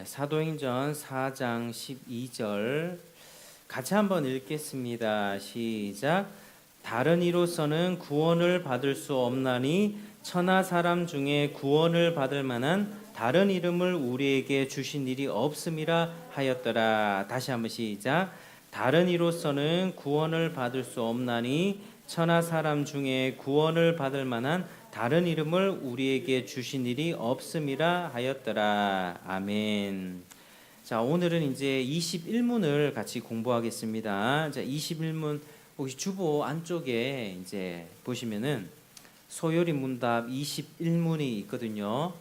사도행전 4장 12절 같이 한번 읽겠습니다. 시작. 다른 이로서는 구원을 받을 수 없나니 천하 사람 중에 구원을 받을 만한 다른 이름을 우리에게 주신 일이 없음이라 하였더라. 다시 한번 시작. 다른 이로서는 구원을 받을 수 없나니 천하 사람 중에 구원을 받을 만한 다른 이름을 우리에게 주신 일이 없음이라 하였더라. 아멘. 자, 오늘은 이제 21문을 같이 공부하겠습니다. 자, 21문 혹시 주보 안쪽에 이제 보시면은 소요리 문답 21문이 있거든요.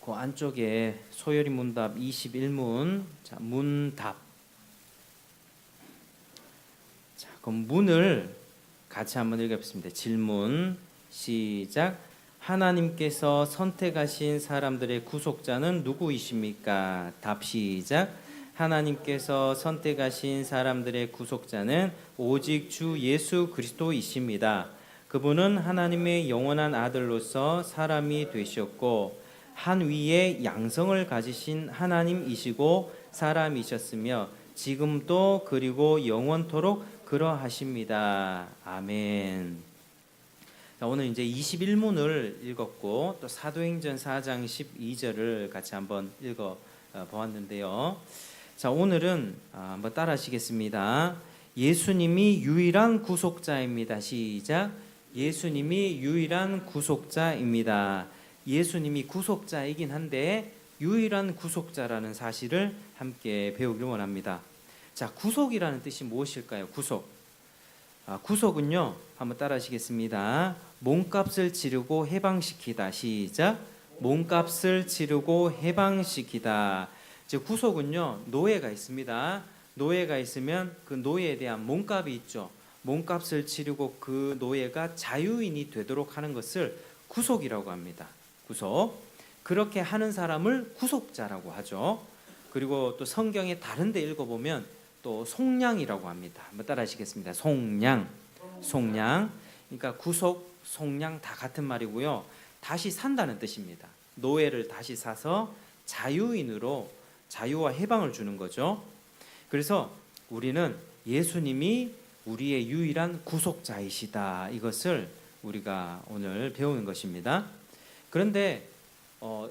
그 안쪽에 소요리 문답 21문. 자, 문답. 자, 그럼 문을 같이 한번 읽어보겠습니다. 질문. 시작. 하나님께서 선택하신 사람들의 구속자는 누구이십니까? 답 시작. 하나님께서 선택하신 사람들의 구속자는 오직 주 예수 그리스도이십니다. 그분은 하나님의 영원한 아들로서 사람이 되셨고 한 위의 양성을 가지신 하나님이시고 사람이셨으며 지금도 그리고 영원토록 그러하십니다. 아멘. 오늘 이제 21문을 읽었고 또 사도행전 4장 12절을 같이 한번 읽어 보았는데요. 자, 오늘은 한번 따라 하시겠습니다. 예수님이 유일한 구속자입니다. 시작. 예수님이 유일한 구속자입니다. 예수님이 구속자이긴 한데 유일한 구속자라는 사실을 함께 배우길 원합니다. 자, 구속이라는 뜻이 무엇일까요? 구속은요, 한번 따라 하시겠습니다. 몸값을 치르고 해방시키다. 시작. 몸값을 치르고 해방시키다. 즉 구속은요, 노예가 있습니다. 노예가 있으면 그 노예에 대한 몸값이 있죠. 몸값을 치르고 그 노예가 자유인이 되도록 하는 것을 구속이라고 합니다. 구속. 그렇게 하는 사람을 구속자라고 하죠. 그리고 또 성경에 다른 데 읽어보면 또 속량이라고 합니다. 한번 따라 하시겠습니다. 속량. 그러니까 구속, 속량 다 같은 말이고요. 다시 산다는 뜻입니다. 노예를 다시 사서 자유인으로 자유와 해방을 주는 거죠. 그래서 우리는 예수님이 우리의 유일한 구속자이시다. 이것을 우리가 오늘 배우는 것입니다. 그런데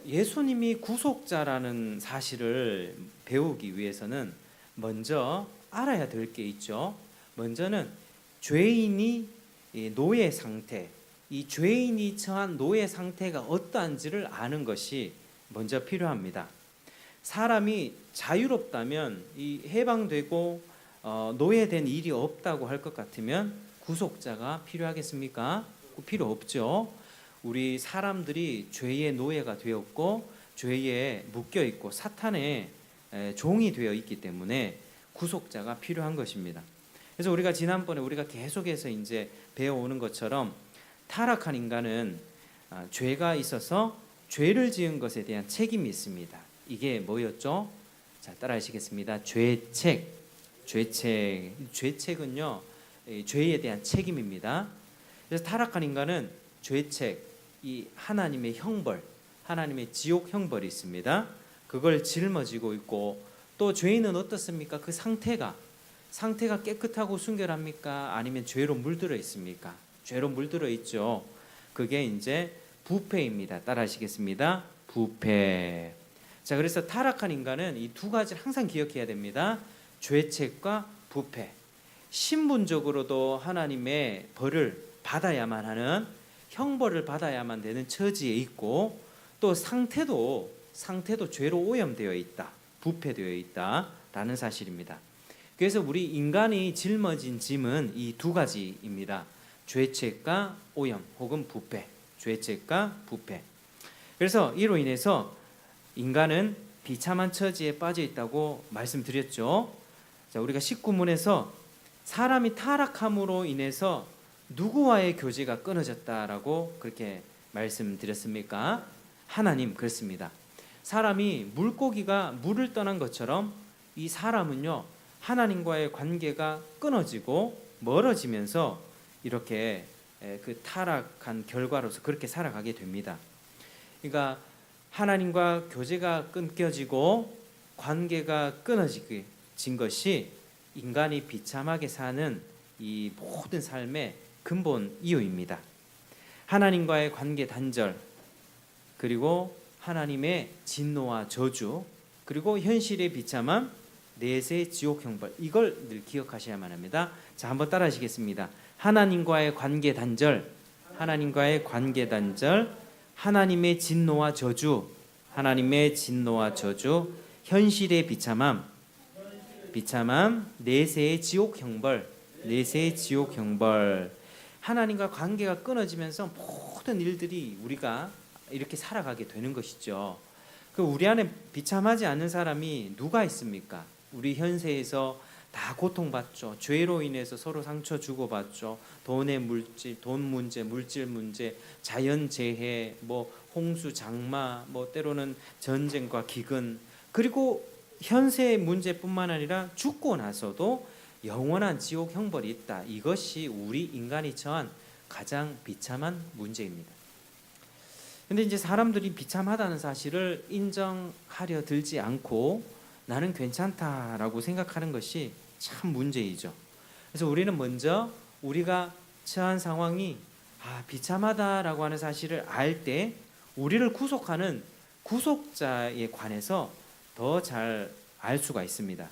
예수님이 구속자라는 사실을 배우기 위해서는 먼저 알아야 될 게 있죠. 먼저는 죄인이 노예 상태, 이 죄인이 처한 노예 상태가 어떠한지를 아는 것이 먼저 필요합니다. 사람이 자유롭다면 이 해방되고 노예된 일이 없다고 할 것 같으면 구속자가 필요하겠습니까? 필요 없죠. 우리 사람들이 죄의 노예가 되었고 죄에 묶여 있고 사탄의 종이 되어 있기 때문에 구속자가 필요한 것입니다. 그래서 우리가 지난번에 우리가 계속해서 이제 배워오는 것처럼 타락한 인간은 죄가 있어서 죄를 지은 것에 대한 책임이 있습니다. 이게 뭐였죠? 자, 따라하시겠습니다. 죄책은요, 죄에 대한 책임입니다. 그래서 타락한 인간은 죄책, 이 하나님의 형벌, 하나님의 지옥 형벌이 있습니다. 그걸 짊어지고 있고 또 죄인은 어떻습니까? 그 상태가 깨끗하고 순결합니까? 아니면 죄로 물들어 있습니까? 죄로 물들어 있죠. 그게 이제 부패입니다. 따라하시겠습니다. 부패. 자, 그래서 타락한 인간은 이 두 가지를 항상 기억해야 됩니다. 죄책과 부패. 신분적으로도 하나님의 벌을 받아야만 하는, 형벌을 받아야만 되는 처지에 있고 또 상태도 죄로 오염되어 있다, 부패되어 있다라는 사실입니다. 그래서 우리 인간이 짊어진 짐은 이 두 가지입니다. 죄책과 오염 혹은 부패. 죄책과 부패. 그래서 이로 인해서 인간은 비참한 처지에 빠져 있다고 말씀드렸죠. 자, 우리가 19문에서 사람이 타락함으로 인해서 누구와의 교제가 끊어졌다라고 그렇게 말씀드렸습니까? 하나님. 그렇습니다. 사람이 물고기가 물을 떠난 것처럼 이 사람은요, 하나님과의 관계가 끊어지고 멀어지면서 이렇게 그 타락한 결과로서 그렇게 살아가게 됩니다. 그러니까 하나님과 교제가 끊겨지고 관계가 끊어진 것이 인간이 비참하게 사는 이 모든 삶의 근본 이유입니다. 하나님과의 관계 단절, 그리고 하나님의 진노와 저주, 그리고 현실의 비참함, 내세의 지옥 형벌, 이걸 늘 기억하셔야만 합니다. 자, 한번 따라 하시겠습니다. 하나님과의 관계 단절, 하나님과의 관계 단절, 하나님의 진노와 저주, 하나님의 진노와 저주, 현실의 비참함, 내세의 지옥 형벌, 내세의 지옥 형벌. 하나님과 관계가 끊어지면서 모든 일들이 우리가 이렇게 살아가게 되는 것이죠. 그 우리 안에 비참하지 않는 사람이 누가 있습니까? 우리 현세에서 다 고통받죠. 죄로 인해서 서로 상처 주고받죠. 돈 문제, 물질 문제, 자연재해, 뭐 홍수, 장마, 뭐 때로는 전쟁과 기근, 그리고 현세의 문제뿐만 아니라 죽고 나서도 영원한 지옥 형벌이 있다. 이것이 우리 인간이 처한 가장 비참한 문제입니다. 근데 이제 사람들이 비참하다는 사실을 인정하려 들지 않고 나는 괜찮다라고 생각하는 것이 참 문제이죠. 그래서 우리는 먼저 우리가 처한 상황이 비참하다라고 하는 사실을 알 때 우리를 구속하는 구속자에 관해서 더 잘 알 수가 있습니다.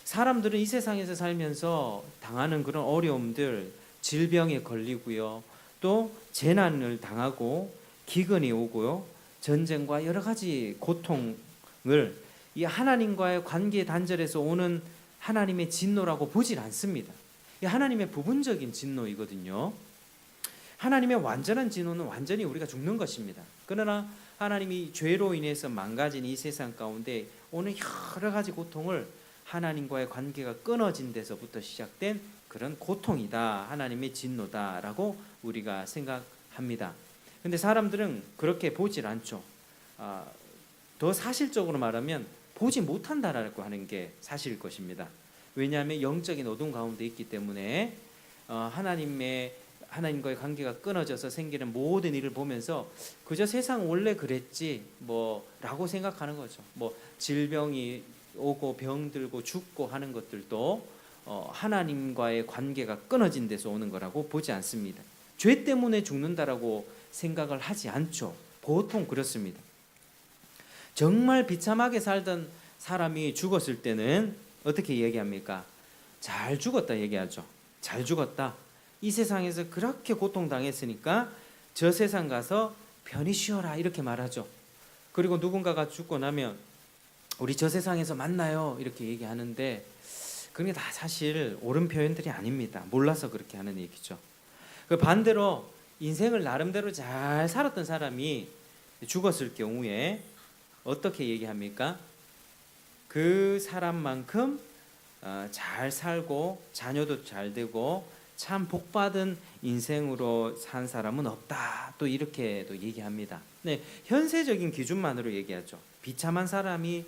사람들은 이 세상에서 살면서 당하는 그런 어려움들, 질병에 걸리고요, 또 재난을 당하고 기근이 오고요, 전쟁과 여러 가지 고통을 이 하나님과의 관계 단절에서 오는 하나님의 진노라고 보질 않습니다. 이 하나님의 부분적인 진노이거든요. 하나님의 완전한 진노는 완전히 우리가 죽는 것입니다. 그러나 하나님이 죄로 인해서 망가진 이 세상 가운데 오는 여러 가지 고통을 하나님과의 관계가 끊어진 데서부터 시작된 그런 고통이다, 하나님의 진노다라고 우리가 생각합니다. 근데 사람들은 그렇게 보질 않죠. 더 사실적으로 말하면 보지 못한다라고 하는 게 사실일 것입니다. 왜냐하면 영적인 어둠 가운데 있기 때문에 하나님과의 관계가 끊어져서 생기는 모든 일을 보면서 그저 세상 원래 그랬지 뭐라고 생각하는 거죠. 뭐 질병이 오고 병들고 죽고 하는 것들도 하나님과의 관계가 끊어진 데서 오는 거라고 보지 않습니다. 죄 때문에 죽는다라고 생각을 하지 않죠. 보통 그렇습니다. 정말 비참하게 살던 사람이 죽었을 때는 어떻게 얘기합니까? 잘 죽었다 얘기하죠. 잘 죽었다. 이 세상에서 그렇게 고통당했으니까 저 세상 가서 편히 쉬어라 이렇게 말하죠. 그리고 누군가가 죽고 나면 우리 저 세상에서 만나요 이렇게 얘기하는데 그게 다 사실 옳은 표현들이 아닙니다. 몰라서 그렇게 하는 얘기죠. 그 반대로 인생을 나름대로 잘 살았던 사람이 죽었을 경우에 어떻게 얘기합니까? 그 사람만큼 잘 살고 자녀도 잘 되고 참 복받은 인생으로 산 사람은 없다. 또 이렇게도 얘기합니다. 네, 현세적인 기준만으로 얘기하죠. 비참한 사람이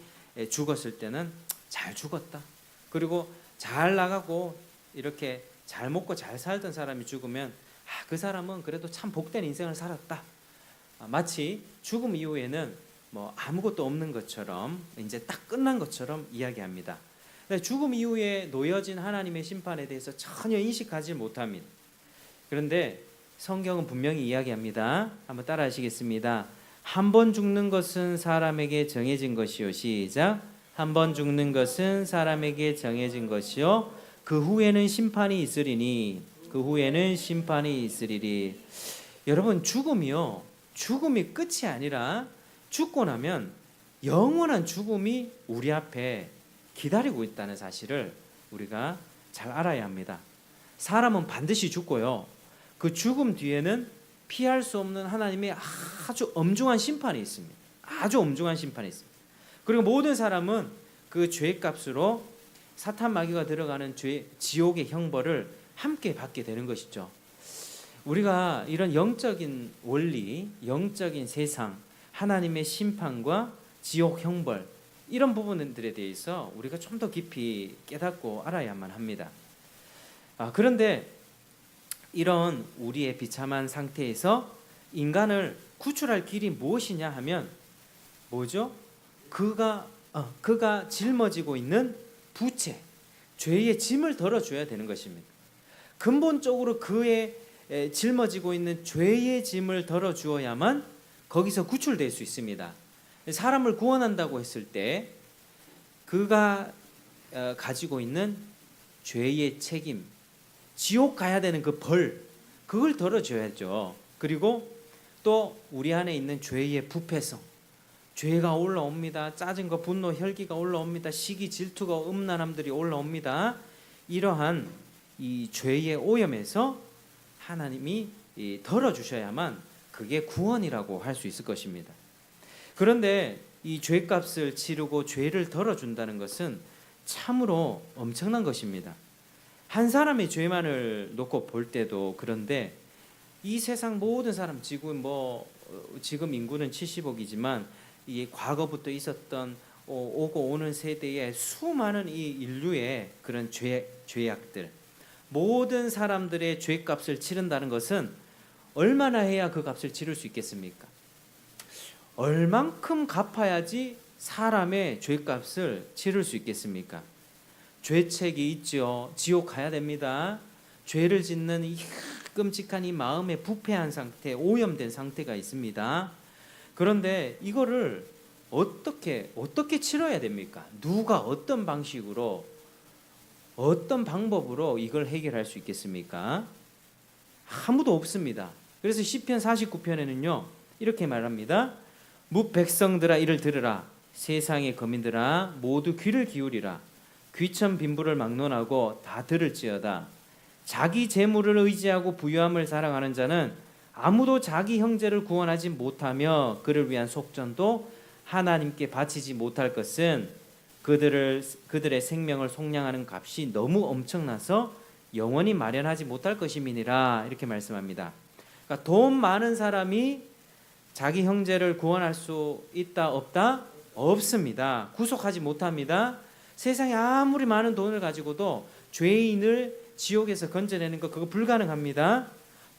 죽었을 때는 잘 죽었다. 그리고 잘 나가고 이렇게 잘 먹고 잘 살던 사람이 죽으면 그 사람은 그래도 참 복된 인생을 살았다. 마치 죽음 이후에는 뭐 아무것도 없는 것처럼 이제 딱 끝난 것처럼 이야기합니다. 죽음 이후에 놓여진 하나님의 심판에 대해서 전혀 인식하지 못합니다. 그런데 성경은 분명히 이야기합니다. 한번 따라 하시겠습니다. 한 번 죽는 것은 사람에게 정해진 것이요. 시작. 한 번 죽는 것은 사람에게 정해진 것이요. 그 후에는 심판이 있으리니. 그 후에는 심판이 있으리리. 여러분, 죽음이요. 죽음이 끝이 아니라 죽고 나면 영원한 죽음이 우리 앞에 기다리고 있다는 사실을 우리가 잘 알아야 합니다. 사람은 반드시 죽고요. 그 죽음 뒤에는 피할 수 없는 하나님의 아주 엄중한 심판이 있습니다. 아주 엄중한 심판이 있습니다. 그리고 모든 사람은 그 죄값으로 사탄 마귀가 들어가는 지옥의 형벌을 함께 받게 되는 것이죠. 우리가 이런 영적인 원리, 영적인 세상, 하나님의 심판과 지옥 형벌 이런 부분들에 대해서 우리가 좀 더 깊이 깨닫고 알아야만 합니다. 그런데 이런 우리의 비참한 상태에서 인간을 구출할 길이 무엇이냐 하면 뭐죠? 그가 짊어지고 있는 부채, 죄의 짐을 덜어줘야 되는 것입니다. 근본적으로 그의 짊어지고 있는 죄의 짐을 덜어주어야만 거기서 구출될 수 있습니다. 사람을 구원한다고 했을 때 그가 가지고 있는 죄의 책임, 지옥 가야 되는 그 벌, 그걸 덜어줘야죠. 그리고 또 우리 안에 있는 죄의 부패성, 죄가 올라옵니다. 짜증과 분노, 혈기가 올라옵니다. 시기, 질투가, 음란함들이 올라옵니다. 이러한 이 죄의 오염에서 하나님이 덜어주셔야만 그게 구원이라고 할 수 있을 것입니다. 그런데 이 죄값을 치르고 죄를 덜어준다는 것은 참으로 엄청난 것입니다. 한 사람의 죄만을 놓고 볼 때도 그런데 이 세상 모든 사람, 지금 인구는 70억이지만 이 과거부터 있었던 오고 오는 세대의 수많은 이 인류의 그런 죄악들, 모든 사람들의 죄값을 치른다는 것은 얼마나 해야 그 값을 치를 수 있겠습니까? 얼만큼 갚아야지 사람의 죄값을 치를 수 있겠습니까? 죄책이 있죠. 지옥 가야 됩니다. 죄를 짓는 이 끔찍한 이 마음의 부패한 상태, 오염된 상태가 있습니다. 그런데 이거를 어떻게 치러야 됩니까? 누가 어떤 방식으로, 어떤 방법으로 이걸 해결할 수 있겠습니까? 아무도 없습니다. 그래서 시편 49편에는요 이렇게 말합니다. 무 백성들아 이를 들으라. 세상의 거민들아 모두 귀를 기울이라. 귀천 빈부를 막론하고 다 들을지어다. 자기 재물을 의지하고 부유함을 사랑하는 자는 아무도 자기 형제를 구원하지 못하며 그를 위한 속전도 하나님께 바치지 못할 것은 그들의 생명을 속량하는 값이 너무 엄청나서 영원히 마련하지 못할 것임이니라. 이렇게 말씀합니다. 그러니까 돈 많은 사람이 자기 형제를 구원할 수 있다 없다? 없습니다. 구속하지 못합니다. 세상에 아무리 많은 돈을 가지고도 죄인을 지옥에서 건져내는 거 그거 불가능합니다.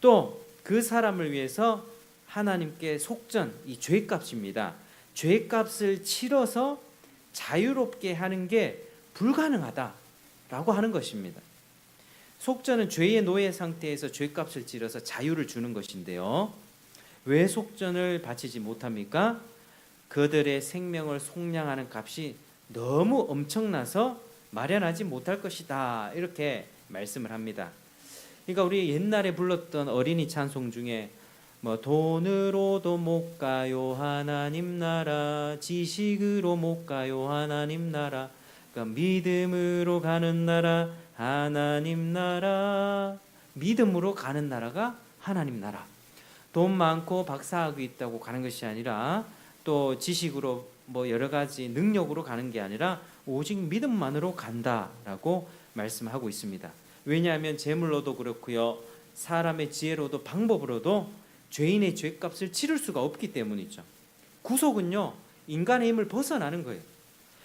또 그 사람을 위해서 하나님께 속전, 이 죄값입니다. 죄값을 치러서 자유롭게 하는 게 불가능하다라고 하는 것입니다. 속전은 죄의 노예 상태에서 죄값을 치러서 자유를 주는 것인데요. 왜 속전을 바치지 못합니까? 그들의 생명을 속량하는 값이 너무 엄청나서 마련하지 못할 것이다. 이렇게 말씀을 합니다. 그러니까 우리 옛날에 불렀던 어린이 찬송 중에 돈으로도 못 가요 하나님 나라, 지식으로 못 가요 하나님 나라, 그러니까 믿음으로 가는 나라 하나님 나라. 믿음으로 가는 나라가 하나님 나라. 돈 많고 박사학위 있다고 가는 것이 아니라 또 지식으로 여러 가지 능력으로 가는 게 아니라 오직 믿음만으로 간다라고 말씀하고 있습니다. 왜냐하면 재물로도 그렇고요, 사람의 지혜로도 방법으로도 죄인의 죄값을 치를 수가 없기 때문이죠. 구속은요 인간의 힘을 벗어나는 거예요.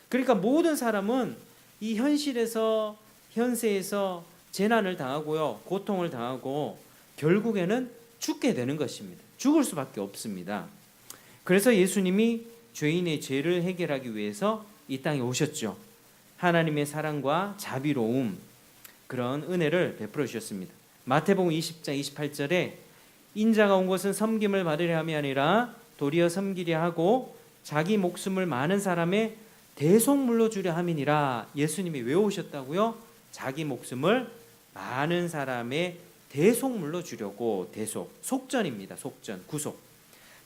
그러니까 모든 사람은 이 현실에서, 현세에서 재난을 당하고요, 고통을 당하고 결국에는 죽게 되는 것입니다. 죽을 수밖에 없습니다. 그래서 예수님이 죄인의 죄를 해결하기 위해서 이 땅에 오셨죠. 하나님의 사랑과 자비로움, 그런 은혜를 베풀어 주셨습니다. 마태복음 20장 28절에 인자가 온 것은 섬김을 받으려 함이 아니라 도리어 섬기려 하고 자기 목숨을 많은 사람의 대속물로 주려 함이니라. 예수님이 왜 오셨다고요? 자기 목숨을 많은 사람의 대속물로 주려고. 대속, 속전입니다. 속전, 구속.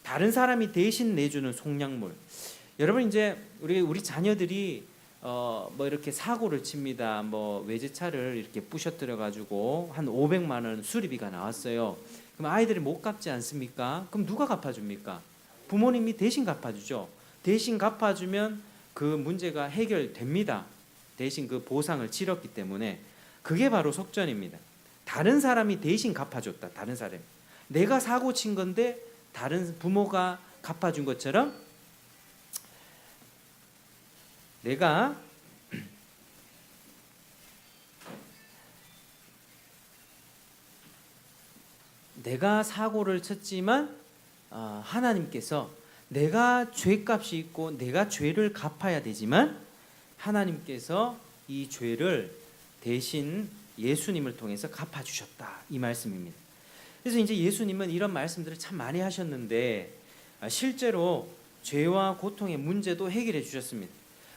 다른 사람이 대신 내주는 속량물. 여러분 이제 우리 자녀들이 이렇게 사고를 칩니다. 외제차를 이렇게 부셔뜨려 가지고 한 500만 원 수리비가 나왔어요. 그럼 아이들이 못 갚지 않습니까? 그럼 누가 갚아줍니까? 부모님이 대신 갚아주죠. 대신 갚아주면 그 문제가 해결됩니다. 대신 그 보상을 치렀기 때문에. 그게 바로 속전입니다. 다른 사람이 대신 갚아줬다. 다른 사람이. 내가 사고 친 건데 다른 부모가 갚아준 것처럼 내가 사고를 쳤지만 하나님께서 내가 죄값이 있고 내가 죄를 갚아야 되지만 하나님께서 이 죄를 대신 예수님을 통해서 갚아주셨다, 이 말씀입니다. 그래서 이제 예수님은 이런 말씀들을 참 많이 하셨는데 실제로 죄와 고통의 문제도 해결해 주셨습니다.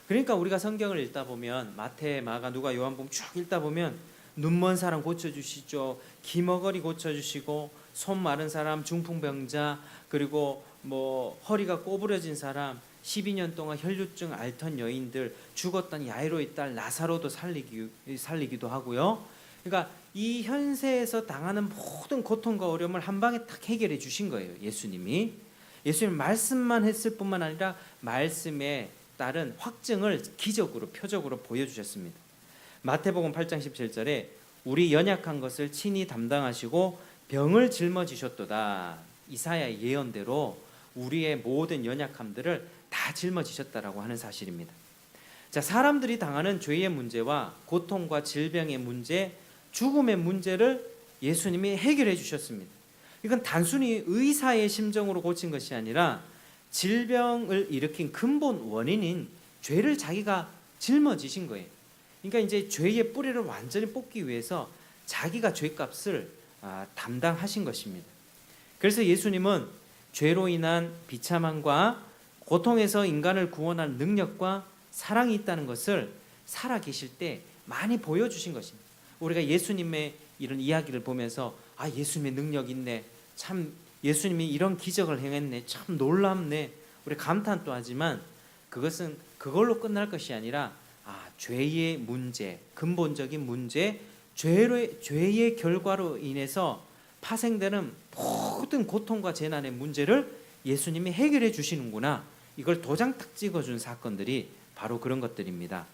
그러니까 우리가 성경을 읽다 보면 마태, 마가, 누가, 요한복음 쭉 읽다 보면 눈먼 사람 고쳐주시죠, 기머거리 고쳐주시고, 손 마른 사람, 중풍병자, 그리고 뭐 허리가 꼬부러진 사람, 12년 동안 혈류증 앓던 여인들, 죽었던 야이로의 딸 나사로도 살리기도 하고요. 그러니까 이 현세에서 당하는 모든 고통과 어려움을 한 방에 딱 해결해 주신 거예요. 예수님이 말씀만 했을 뿐만 아니라 말씀에 따른 확증을 기적으로, 표적으로 보여주셨습니다. 마태복음 8장 17절에 우리 연약한 것을 친히 담당하시고 병을 짊어지셨도다. 이사야의 예언대로 우리의 모든 연약함들을 다 짊어지셨다라고 하는 사실입니다. 자, 사람들이 당하는 죄의 문제와 고통과 질병의 문제, 죽음의 문제를 예수님이 해결해 주셨습니다. 이건 단순히 의사의 심정으로 고친 것이 아니라 질병을 일으킨 근본 원인인 죄를 자기가 짊어지신 거예요. 그러니까 이제 죄의 뿌리를 완전히 뽑기 위해서 자기가 죄값을 담당하신 것입니다. 그래서 예수님은 죄로 인한 비참함과 고통에서 인간을 구원할 능력과 사랑이 있다는 것을 살아계실 때 많이 보여주신 것입니다. 우리가 예수님의 이런 이야기를 보면서 예수님의 능력이 있네, 참 예수님이 이런 기적을 행했네, 참 놀랍네, 우리 감탄도 하지만 그것은 그걸로 끝날 것이 아니라 죄의 문제, 근본적인 문제, 죄의 결과로 인해서 파생되는 모든 고통과 재난의 문제를 예수님이 해결해 주시는구나, 이걸 도장 딱 찍어준 사건들이 바로 그런 것들입니다.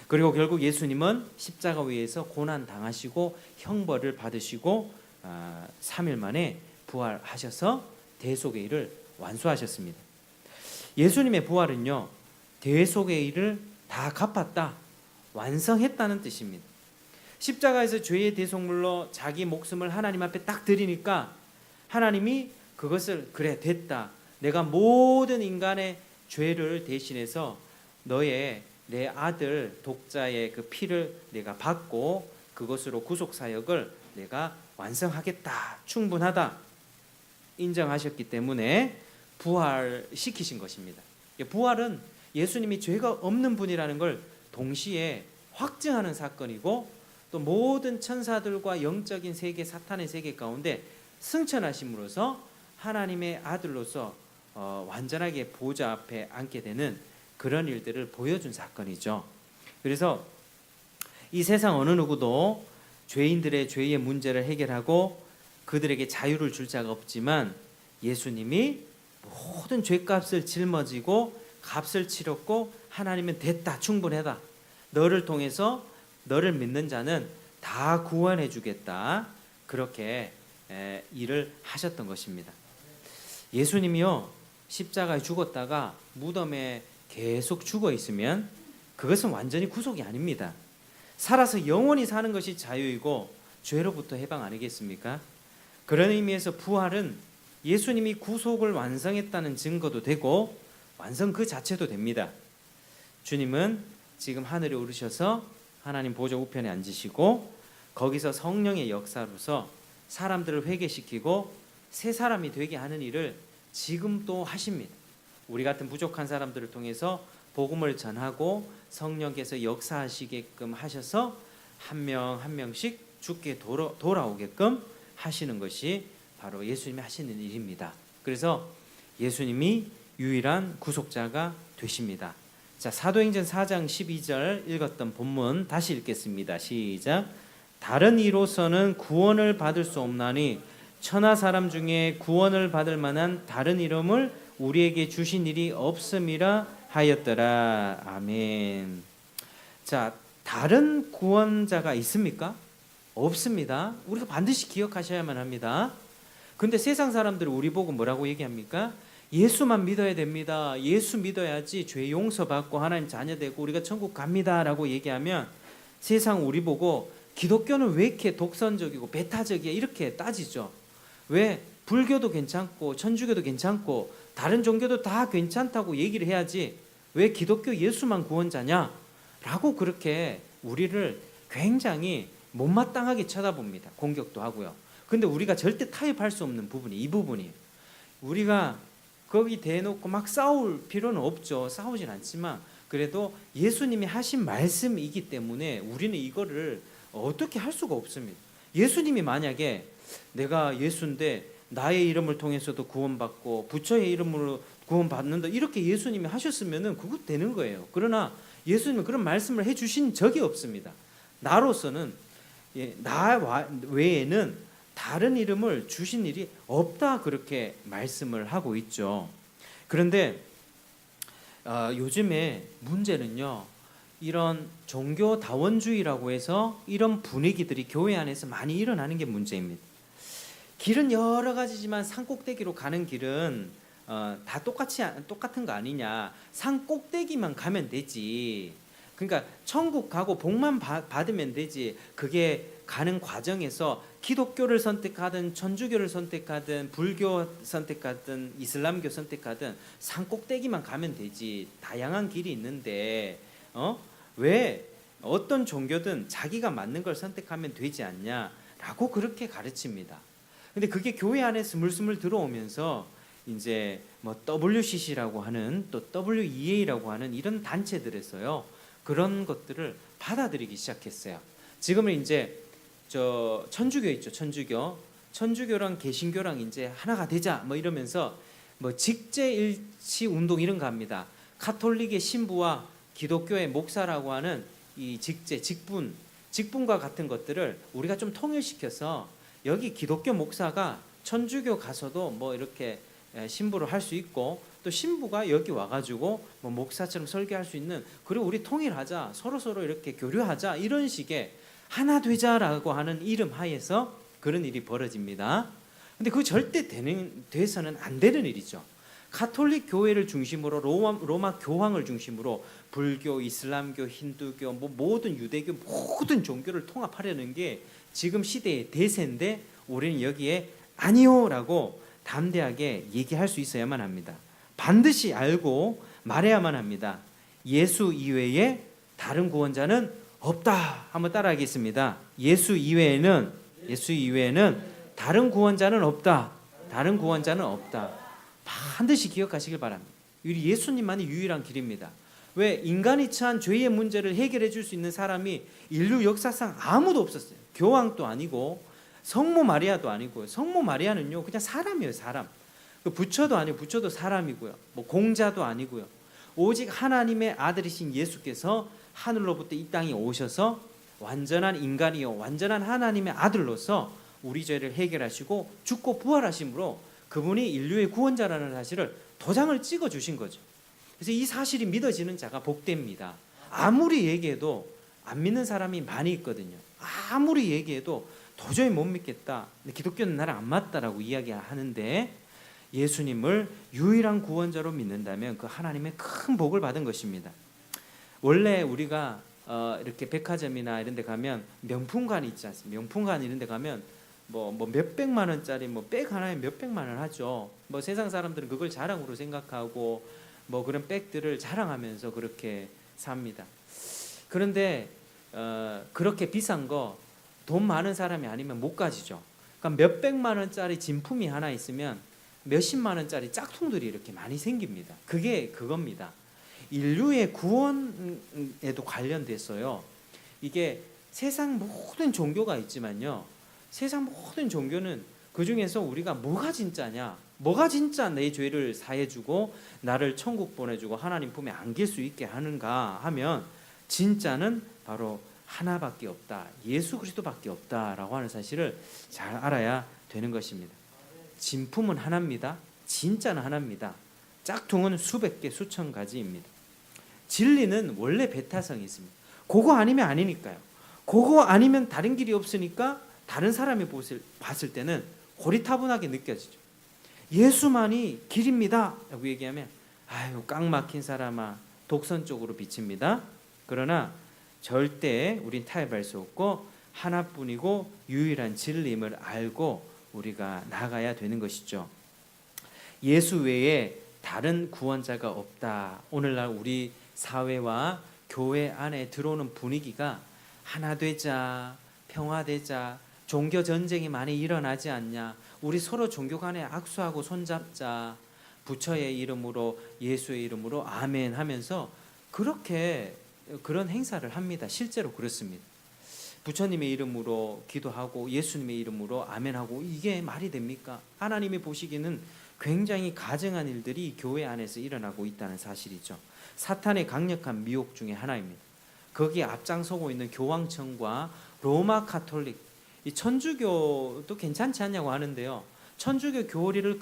그리고 결국 예수님은 십자가 위에서 고난 당하시고 형벌을 받으시고 3일 만에 부활하셔서 대속의 일을 완수하셨습니다. 예수님의 부활은요, 대속의 일을 다 갚았다, 완성했다는 뜻입니다. 십자가에서 죄의 대속물로 자기 목숨을 하나님 앞에 딱 드리니까 하나님이 그것을 그래 됐다, 내가 모든 인간의 죄를 대신해서 내 아들 독자의 그 피를 내가 받고 그것으로 구속 사역을 내가 완성하겠다, 충분하다 인정하셨기 때문에 부활시키신 것입니다. 부활은 예수님이 죄가 없는 분이라는 걸 동시에 확증하는 사건이고, 또 모든 천사들과 영적인 세계, 사탄의 세계 가운데 승천하심으로써 하나님의 아들로서 완전하게 보좌 앞에 앉게 되는 그런 일들을 보여준 사건이죠. 그래서 이 세상 어느 누구도 죄인들의 죄의 문제를 해결하고 그들에게 자유를 줄 자가 없지만 예수님이 모든 죄값을 짊어지고 값을 치렀고 하나님은 됐다, 충분하다, 너를 통해서 너를 믿는 자는 다 구원해 주겠다, 그렇게 일을 하셨던 것입니다. 예수님이요, 십자가에 죽었다가 무덤에 계속 죽어 있으면 그것은 완전히 구속이 아닙니다. 살아서 영원히 사는 것이 자유이고 죄로부터 해방 아니겠습니까? 그런 의미에서 부활은 예수님이 구속을 완성했다는 증거도 되고 완성 그 자체도 됩니다. 주님은 지금 하늘에 오르셔서 하나님 보좌 우편에 앉으시고 거기서 성령의 역사로서 사람들을 회개시키고 새 사람이 되게 하는 일을 지금 또 하십니다. 우리 같은 부족한 사람들을 통해서 복음을 전하고 성령께서 역사하시게끔 하셔서 한 명 한 명씩 주께 돌아오게끔 하시는 것이 바로 예수님이 하시는 일입니다. 그래서 예수님이 유일한 구속자가 되십니다. 자, 사도행전 4장 12절 읽었던 본문 다시 읽겠습니다. 시작. 다른 이로서는 구원을 받을 수 없나니 천하 사람 중에 구원을 받을 만한 다른 이름을 우리에게 주신 일이 없음이라 하였더라. 아멘. 자, 다른 구원자가 있습니까? 없습니다. 우리가 반드시 기억하셔야만 합니다. 근데 세상 사람들이 우리 보고 뭐라고 얘기합니까? 예수만 믿어야 됩니다. 예수 믿어야지 죄 용서받고 하나님 자녀 되고 우리가 천국 갑니다 라고 얘기하면 세상 우리 보고 기독교는 왜 이렇게 독선적이고 배타적이야 이렇게 따지죠. 왜? 불교도 괜찮고 천주교도 괜찮고 다른 종교도 다 괜찮다고 얘기를 해야지 왜 기독교 예수만 구원자냐? 라고 그렇게 우리를 굉장히 못마땅하게 쳐다봅니다. 공격도 하고요. 근데 우리가 절대 타협할 수 없는 부분이 이 부분이에요. 우리가 거기 대놓고 막 싸울 필요는 없죠. 싸우진 않지만 그래도 예수님이 하신 말씀이기 때문에 우리는 이거를 어떻게 할 수가 없습니다. 예수님이 만약에 내가 예수인데 나의 이름을 통해서도 구원받고 부처의 이름으로 구원받는다 이렇게 예수님이 하셨으면 그거 되는 거예요. 그러나 예수님은 그런 말씀을 해주신 적이 없습니다. 나로서는 나 외에는 다른 이름을 주신 일이 없다 그렇게 말씀을 하고 있죠. 그런데 요즘에 문제는요, 이런 종교다원주의라고 해서 이런 분위기들이 교회 안에서 많이 일어나는 게 문제입니다. 길은 여러 가지지만 산꼭대기로 가는 길은 다 똑같은 거 아니냐. 산꼭대기만 가면 되지. 그러니까 천국 가고 복만 받으면 되지. 그게 가는 과정에서 기독교를 선택하든 천주교를 선택하든 불교 선택하든 이슬람교 선택하든 산꼭대기만 가면 되지. 다양한 길이 있는데 왜 어떤 종교든 자기가 맞는 걸 선택하면 되지 않냐라고 그렇게 가르칩니다. 근데 그게 교회 안에 스물스물 들어오면서 이제 뭐 WCC라고 하는 또 WEA라고 하는 이런 단체들에서요 그런 것들을 받아들이기 시작했어요. 지금은 이제 저 천주교 있죠, 천주교랑 개신교랑 이제 하나가 되자 뭐 이러면서 뭐 직제일치 운동 이런 거 합니다. 가톨릭의 신부와 기독교의 목사라고 하는 이 직분과 같은 것들을 우리가 좀 통일시켜서 여기 기독교 목사가 천주교 가서도 뭐 이렇게 신부를 할 수 있고 또 신부가 여기 와가지고 뭐 목사처럼 설교할 수 있는, 그리고 우리 통일하자, 서로 이렇게 교류하자, 이런 식의 하나 되자라고 하는 이름 하에서 그런 일이 벌어집니다. 근데 그거 절대 돼서는 안 되는 일이죠. 가톨릭 교회를 중심으로 로마 교황을 중심으로 불교, 이슬람교, 힌두교, 뭐 모든 유대교 모든 종교를 통합하려는 게 지금 시대의 대세인데 우리는 여기에 아니요라고 담대하게 얘기할 수 있어야만 합니다. 반드시 알고 말해야만 합니다. 예수 이외에 다른 구원자는 없다. 한번 따라하겠습니다. 예수 이외에는 다른 구원자는 없다. 다른 구원자는 없다. 반드시 기억하시길 바랍니다. 예수님만이 유일한 길입니다. 왜? 인간이 처한 죄의 문제를 해결해 줄 수 있는 사람이 인류 역사상 아무도 없었어요. 교황도 아니고 성모 마리아도 아니고요. 성모 마리아는요 그냥 사람이에요. 사람. 부처도 아니고 부처도 사람이고요. 뭐 공자도 아니고요. 오직 하나님의 아들이신 예수께서 하늘로부터 이 땅에 오셔서 완전한 인간이요 완전한 하나님의 아들로서 우리 죄를 해결하시고 죽고 부활하심으로 그분이 인류의 구원자라는 사실을 도장을 찍어 주신 거죠. 그래서 이 사실이 믿어지는 자가 복됩니다. 아무리 얘기해도 안 믿는 사람이 많이 있거든요. 아무리 얘기해도 도저히 못 믿겠다, 기독교는 나랑 안 맞다라고 이야기하는데 예수님을 유일한 구원자로 믿는다면 그 하나님의 큰 복을 받은 것입니다. 원래 우리가 이렇게 백화점이나 이런 데 가면 명품관이 있지 않습니까? 명품관 이런 데 가면 뭐 몇백만 원짜리 뭐 백 하나에 몇백만 원 하죠. 뭐 세상 사람들은 그걸 자랑으로 생각하고 뭐 그런 백들을 자랑하면서 그렇게 삽니다. 그런데 그렇게 비싼 거 돈 많은 사람이 아니면 못 가지죠. 그러니까 몇백만 원짜리 진품이 하나 있으면 몇십만 원짜리 짝퉁들이 이렇게 많이 생깁니다. 그게 그겁니다. 인류의 구원에도 관련돼서요. 이게 세상 모든 종교가 있지만요. 세상 모든 종교는 그 중에서 우리가 뭐가 진짜냐, 뭐가 진짜 내 죄를 사해주고 나를 천국 보내주고 하나님 품에 안길 수 있게 하는가 하면 진짜는 바로 하나밖에 없다. 예수 그리스도밖에 없다라고 하는 사실을 잘 알아야 되는 것입니다. 진품은 하나입니다. 진짜는 하나입니다. 짝퉁은 수백 개, 수천 가지입니다. 진리는 원래 배타성이 있습니다. 그거 아니면 아니니까요. 그거 아니면 다른 길이 없으니까 다른 사람이 봤을 때는 고리타분하게 느껴지죠. 예수만이 길입니다 라고 얘기하면 아유 깡 막힌 사람아 독선 쪽으로 비칩니다. 그러나 절대 우린 타협할 수 없고 하나뿐이고 유일한 진리임을 알고 우리가 나가야 되는 것이죠. 예수 외에 다른 구원자가 없다. 오늘날 우리 사회와 교회 안에 들어오는 분위기가 하나 되자, 평화되자, 종교 전쟁이 많이 일어나지 않냐, 우리 서로 종교 간에 악수하고 손잡자, 부처의 이름으로 예수의 이름으로 아멘 하면서 그렇게 그런 행사를 합니다. 실제로 그렇습니다. 부처님의 이름으로 기도하고 예수님의 이름으로 아멘하고 이게 말이 됩니까? 하나님이 보시기에는 굉장히 가증한 일들이 교회 안에서 일어나고 있다는 사실이죠. 사탄의 강력한 미혹 중에 하나입니다. 거기에 앞장서고 있는 교황청과 로마 카톨릭, 이 천주교도 괜찮지 않냐고 하는데요. 천주교 교리를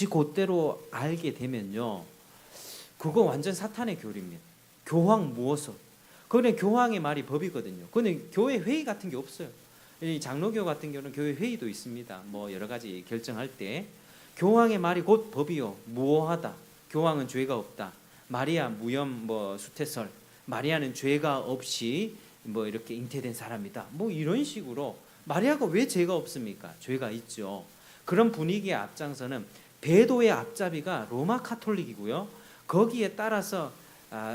곧대로 알게 되면요, 그거 완전 사탄의 교리입니다. 교황 무엇을? 그건 교황의 말이 법이거든요. 그건 교회 회의 같은 게 없어요. 이 장로교 같은 경우는 교회 회의도 있습니다. 뭐 여러 가지 결정할 때 교황의 말이 곧 법이요, 무오하다. 교황은 죄가 없다. 마리아 무염 수태설. 마리아는 죄가 없이 이렇게 잉태된 사람이다. 이런 식으로 마리아가 왜 죄가 없습니까? 죄가 있죠. 그런 분위기의 앞장서는 배도의 앞잡이가 로마 카톨릭이고요. 거기에 따라서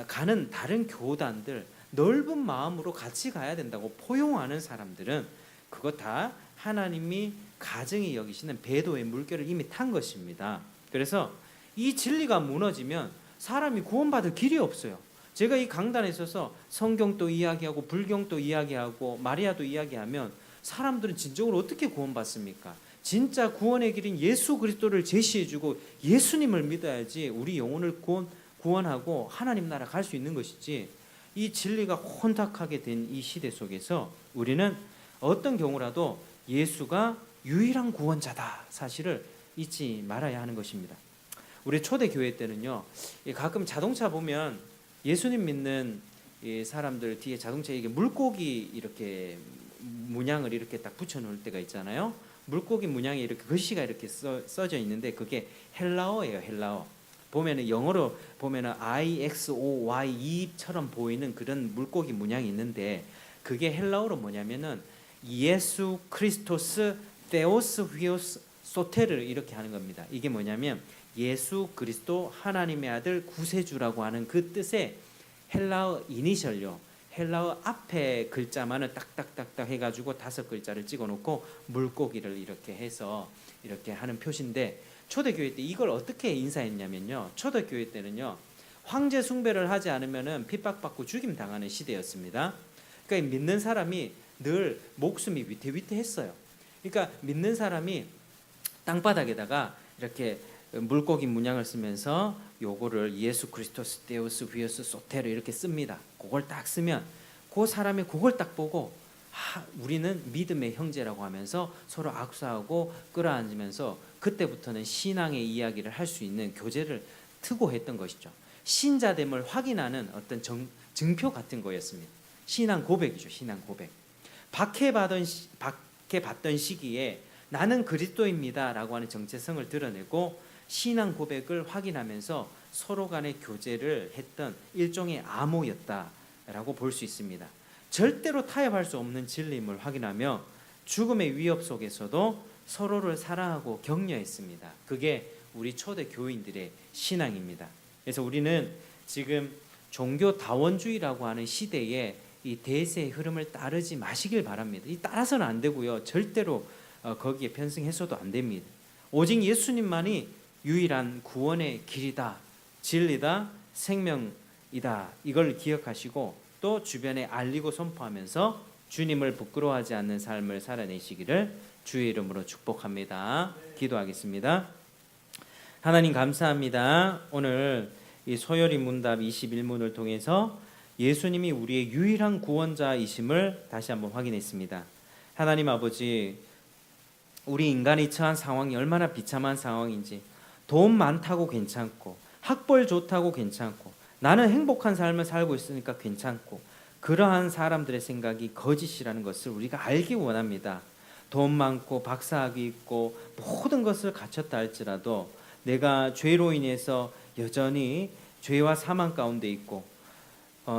가는 다른 교단들, 넓은 마음으로 같이 가야 된다고 포용하는 사람들은 그거 다 하나님이 가증히 여기시는 배도의 물결을 이미 탄 것입니다. 그래서 이 진리가 무너지면 사람이 구원받을 길이 없어요. 제가 이 강단에 있어서 성경도 이야기하고 불경도 이야기하고 마리아도 이야기하면 사람들은 진정으로 어떻게 구원받습니까? 진짜 구원의 길인 예수 그리스도를 제시해주고 예수님을 믿어야지 우리 영혼을 구원하고 하나님 나라 갈 수 있는 것이지, 이 진리가 혼탁하게 된 이 시대 속에서 우리는 어떤 경우라도 예수가 유일한 구원자다 사실을 잊지 말아야 하는 것입니다. 우리 초대교회 때는요, 가끔 자동차 보면 예수님 믿는 사람들 뒤에 자동차에 이게 물고기 이렇게 문양을 이렇게 딱 붙여놓을 때가 있잖아요. 물고기 문양이 이렇게 글씨가 이렇게 써져 있는데 그게 헬라어예요. 헬라어. 보면은 영어로 보면은 IXOYE처럼 보이는 그런 물고기 문양이 있는데 그게 헬라어로 뭐냐면은 예수 크리스토스 데오스 휘오스 소테를 이렇게 하는 겁니다. 이게 뭐냐면 예수 그리스도 하나님의 아들 구세주라고 하는 그 뜻의 헬라어 이니셜요. 헬라어 앞에 글자만은 딱딱딱딱 해가지고 5글자를 찍어놓고 물고기를 이렇게 해서 이렇게 하는 표시인데, 초대교회 때 이걸 어떻게 인사했냐면요, 초대교회 때는요 황제 숭배를 하지 않으면은 핍박받고 죽임 당하는 시대였습니다. 그러니까 믿는 사람이 늘 목숨이 위태위태했어요. 그러니까 믿는 사람이 땅바닥에다가 이렇게 물고기 문양을 쓰면서 요거를 예수 크리스토스 데우스 휘오스 소테르 이렇게 씁니다. 그걸 딱 쓰면 그 사람이 그걸 딱 보고 우리는 믿음의 형제라고 하면서 서로 악수하고 끌어안으면서 그때부터는 신앙의 이야기를 할 수 있는 교제를 트고 했던 것이죠. 신자됨을 확인하는 어떤 증표 같은 거였습니다. 신앙 고백이죠. 신앙 고백. 박해받던 시기에 나는 그리스도입니다 라고 하는 정체성을 드러내고 신앙 고백을 확인하면서 서로 간의 교제를 했던 일종의 암호였다라고 볼 수 있습니다. 절대로 타협할 수 없는 진리임을 확인하며 죽음의 위협 속에서도 서로를 사랑하고 격려했습니다. 그게 우리 초대 교인들의 신앙입니다. 그래서 우리는 지금 종교 다원주의라고 하는 시대에 이 대세의 흐름을 따르지 마시길 바랍니다. 이 따라서는 안 되고요. 절대로 거기에 편승해서도 안 됩니다. 오직 예수님만이 유일한 구원의 길이다, 진리다, 생명이다. 이걸 기억하시고 또 주변에 알리고 선포하면서 주님을 부끄러워하지 않는 삶을 살아내시기를 주의 이름으로 축복합니다. 기도하겠습니다. 하나님 감사합니다. 오늘 이 소요리 문답 21문을 통해서 예수님이 우리의 유일한 구원자이심을 다시 한번 확인했습니다. 하나님 아버지, 우리 인간이 처한 상황이 얼마나 비참한 상황인지, 돈 많다고 괜찮고 학벌 좋다고 괜찮고 나는 행복한 삶을 살고 있으니까 괜찮고, 그러한 사람들의 생각이 거짓이라는 것을 우리가 알기 원합니다. 돈 많고 박사학위 있고 모든 것을 갖췄다 할지라도 내가 죄로 인해서 여전히 죄와 사망 가운데 있고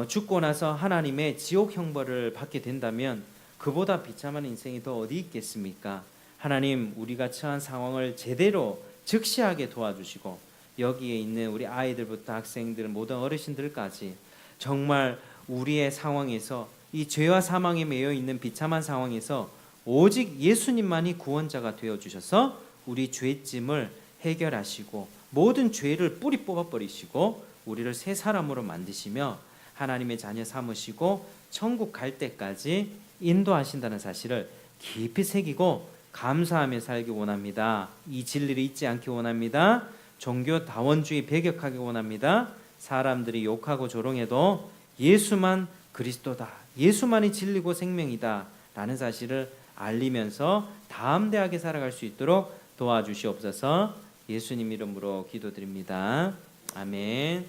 죽고 나서 하나님의 지옥 형벌을 받게 된다면 그보다 비참한 인생이 더 어디 있겠습니까? 하나님, 우리가 처한 상황을 제대로 즉시하게 도와주시고 여기에 있는 우리 아이들부터 학생들, 모든 어르신들까지 정말 우리의 상황에서 이 죄와 사망에 매여 있는 비참한 상황에서 오직 예수님만이 구원자가 되어 주셔서 우리 죄짐을 해결하시고 모든 죄를 뿌리 뽑아 버리시고 우리를 새 사람으로 만드시며 하나님의 자녀 삼으시고 천국 갈 때까지 인도하신다는 사실을 깊이 새기고 감사하며 살기 원합니다. 이 진리를 잊지 않기 원합니다. 종교 다원주의 배격하기 원합니다. 사람들이 욕하고 조롱해도 예수만 그리스도다, 예수만이 진리고 생명이다 라는 사실을 알리면서 담대하게 살아갈 수 있도록 도와주시옵소서. 예수님 이름으로 기도드립니다. 아멘.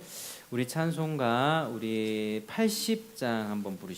우리 찬송가 우리 80장 한번 부르시죠.